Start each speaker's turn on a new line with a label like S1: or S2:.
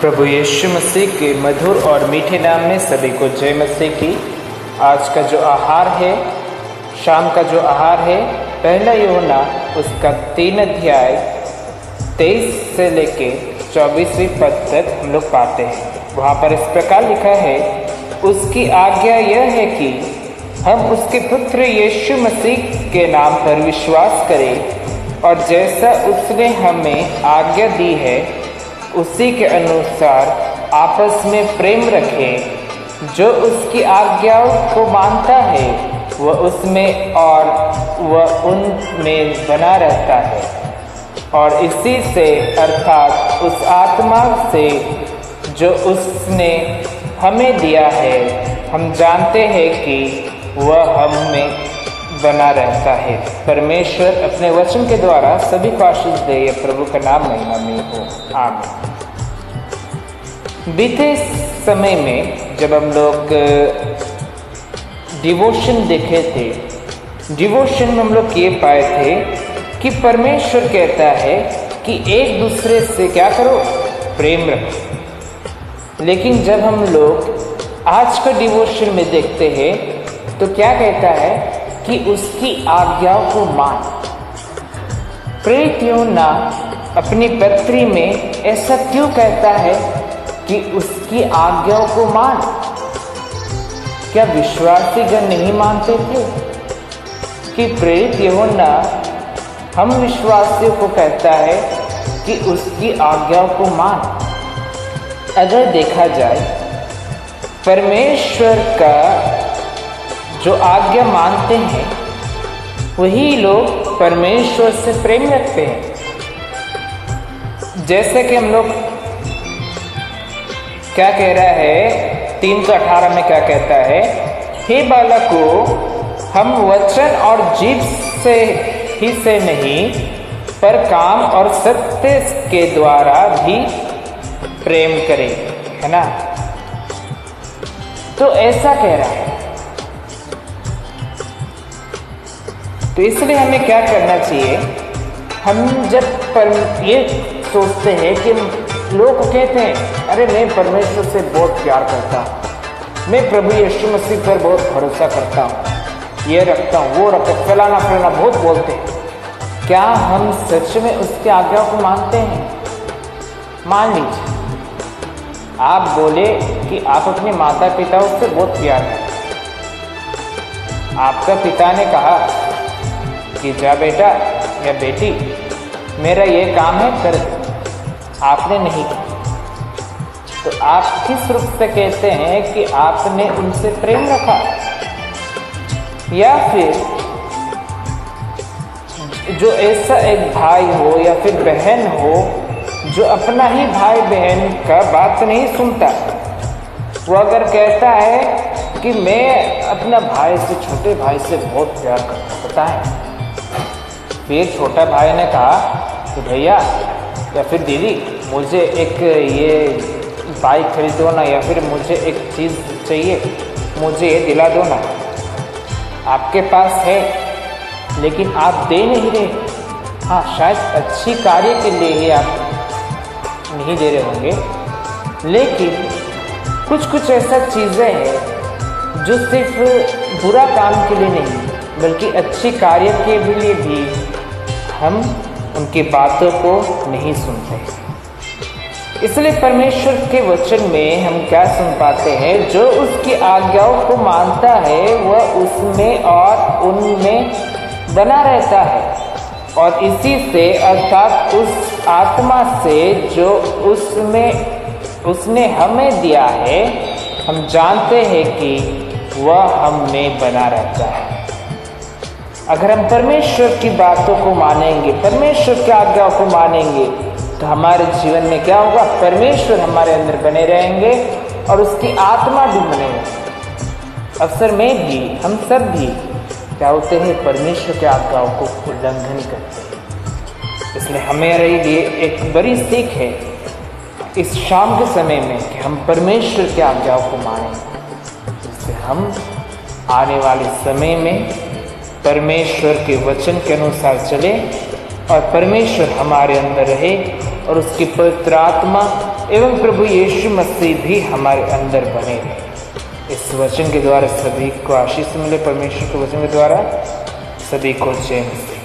S1: प्रभु यीशु मसीह के मधुर और मीठे नाम में सभी को जय मसीह की। आज का जो आहार है, शाम का जो आहार है, पहला यूहन्ना उसका 3 अध्याय 23 से लेके 24वीं पद तक हम लोग पाते हैं। वहाँ पर इस प्रकार लिखा है, उसकी आज्ञा यह है कि हम उसके पुत्र यीशु मसीह के नाम पर विश्वास करें और जैसा उसने हमें आज्ञा दी है उसी के अनुसार आपस में प्रेम रखें। जो उसकी आज्ञाओं को मानता है वह उसमें और वह उनमें बना रहता है, और इसी से अर्थात उस आत्मा से जो उसने हमें दिया है हम जानते हैं कि वह हम में बना रहता है। परमेश्वर अपने वचन के द्वारा सभी को आशीष दे। यह प्रभु का नाम महिमा हो, आमीन। बीते समय में जब हम लोग डिवोशन देखे थे, डिवोशन में हम लोग ये पाए थे कि परमेश्वर कहता है कि एक दूसरे से क्या करो, प्रेम रखो। लेकिन जब हम लोग आज का डिवोशन में देखते हैं तो क्या कहता है कि उसकी आज्ञाओं को मान। प्रेरित यूहन्ना अपनी पत्री में ऐसा क्यों कहता है कि उसकी आज्ञाओं को मान? क्या विश्वासीगण नहीं मानते थे कि प्रेरित यूहन्ना हम विश्वासियों को कहता है कि उसकी आज्ञाओं को मान? अगर देखा जाए, परमेश्वर का जो आज्ञा मानते हैं वही लोग परमेश्वर से प्रेम रखते हैं। जैसे कि हम लोग क्या कह रहा है, 3:18 में क्या कहता है, हे बालकों, हम वचन और जीभ से नहीं पर काम और सत्य के द्वारा भी प्रेम करें, है ना। तो ऐसा कह रहा है। तो इसलिए हमें क्या करना चाहिए, हम जब ये सोचते हैं कि लोग कहते हैं अरे मैं परमेश्वर से बहुत प्यार करता हूँ, मैं प्रभु यीशु मसीह पर बहुत भरोसा करता हूँ, ये रखता हूँ, वो रखता, फलाना फलाना बहुत बोलते हैं। क्या हम सच में उसकी आज्ञाओं को मानते हैं? मान लीजिए आप बोले कि आप अपने माता पिता से बहुत प्यार करते, आपका पिता ने कहा कि जा बेटा या बेटी मेरा ये काम है कर, आपने नहीं किया, तो आप किस रूप से कहते हैं कि आपने उनसे प्रेम रखा? या फिर जो ऐसा एक भाई हो या फिर बहन हो जो अपना ही भाई बहन का बात नहीं सुनता, वो अगर कहता है कि मैं अपना भाई से, छोटे भाई से बहुत प्यार करता, पता है, फिर छोटा भाई ने कहा कि भैया या फिर दीदी मुझे एक ये बाइक खरीद दो ना, या फिर मुझे एक चीज़ चाहिए, मुझे ये दिला दो ना। आपके पास है लेकिन आप दे नहीं रहे। हाँ, शायद अच्छी कार्य के लिए ही आप नहीं दे रहे होंगे, लेकिन कुछ ऐसा चीज़ें हैं जो सिर्फ बुरा काम के लिए नहीं बल्कि अच्छी कार्य के लिए भी हम उनकी बातों को नहीं सुनते। इसलिए परमेश्वर के वचन में हम क्या सुन पाते हैं, जो उसकी आज्ञाओं को मानता है वह उसमें और उनमें बना रहता है, और इसी से अर्थात उस आत्मा से जो उसने हमें दिया है हम जानते हैं कि वह हम में बना रहता है। अगर हम परमेश्वर की बातों को मानेंगे, परमेश्वर की आज्ञाओं को मानेंगे, तो हमारे जीवन में क्या होगा, परमेश्वर हमारे अंदर बने रहेंगे और उसकी आत्मा भी बने रहेंगे। अक्सर मैं भी, हम सब भी क्या होते हैं, परमेश्वर की आज्ञाओं को उल्लंघन करते हैं। इसलिए हमारे लिए एक बड़ी सीख है इस शाम के समय में कि हम परमेश्वर की आज्ञाओं को मानेंगे, जिससे हम आने वाले समय में परमेश्वर के वचन के अनुसार चले और परमेश्वर हमारे अंदर रहे और उसकी पवित्र आत्मा एवं प्रभु यीशु मसीह भी हमारे अंदर बने रहे। इस वचन के द्वारा सभी को आशीष मिले, परमेश्वर के वचन के द्वारा सभी को जय मसीह।